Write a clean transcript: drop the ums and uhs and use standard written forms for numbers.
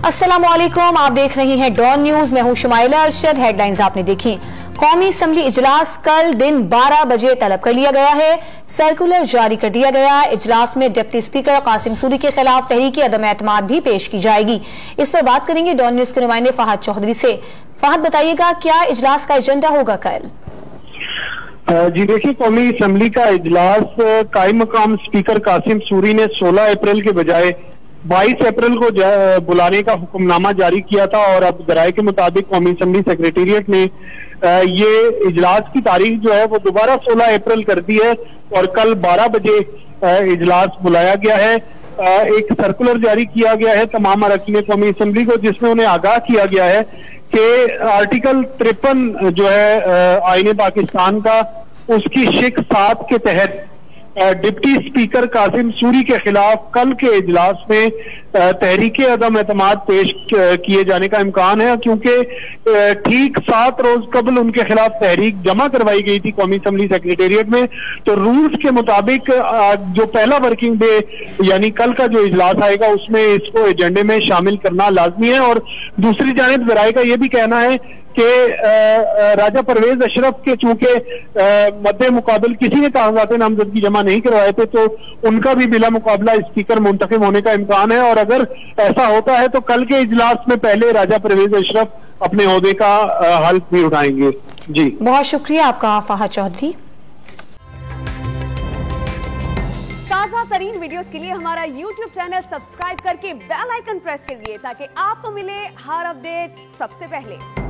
अस्सलाम वालेकुम, आप देख रही हैं डॉन न्यूज। मैं हूं शुमाइला अरशद। हेडलाइंस आपने देखी। कौमी असम्बली इजलास कल दिन 12 बजे तलब कर लिया गया है। सर्कुलर जारी कर दिया गया है। इजलास में डिप्टी स्पीकर कासिम सूरी के खिलाफ तहरीक अदम एतमाद भी पेश की जाएगी। इस पर बात करेंगे डॉन न्यूज के नुमाइंदे फहद चौधरी से। फहद, बताइएगा क्या इजलास का एजेंडा होगा कल? जी देखिए, कौमी असम्बली का इजलास कायम मकाम स्पीकर कासिम सूरी ने 16 अप्रैल के बजाय 22 अप्रैल को बुलाने का हुक्मनामा जारी किया था और अब जराये के मुताबिक कौमी असम्बली सेक्रेटेरिएट ने ये इजलास की तारीख जो है वो दोबारा 16 अप्रैल कर दी है और कल 12 बजे इजलास बुलाया गया है। एक सर्कुलर जारी किया गया है तमाम अरकान कौमी असम्बली को, जिसमें उन्हें आगाह किया गया है कि आर्टिकल 53 जो है आईन पाकिस्तान का, उसकी शिक 7 के तहत डिप्टी स्पीकर कासिम सूरी के खिलाफ कल के इजलास में तहरीक अदम एतमाद पेश किए जाने का इम्कान है, क्योंकि ठीक 7 रोज कबल उनके खिलाफ तहरीक जमा करवाई गई थी कौमी असम्बली सेक्रेटेरिएट में। तो रूल्स के मुताबिक जो पहला वर्किंग डे यानी कल का जो इजलास आएगा उसमें इसको एजेंडे में शामिल करना लाजमी है। और दूसरी जानिब जराये का यह भी कहना है कि राजा परवेज अशरफ के चूंकि मद्दे मुकाबल किसी ने कागजात नामजदगी जमा नहीं करवाए थे, तो उनका भी बिला मुकाबला स्पीकर मुंतखब होने का इम्कान है। और अगर ऐसा होता है तो कल के इजलास में पहले राजा परवेज अशरफ अपने ओहदे का हल्फ भी उठाएंगे। जी बहुत शुक्रिया आपका फहद चौधरी। ताज़ा तरीन वीडियोस के लिए हमारा YouTube चैनल सब्सक्राइब करके बेल आइकन प्रेस करिए ताकि आपको मिले हर अपडेट सबसे पहले।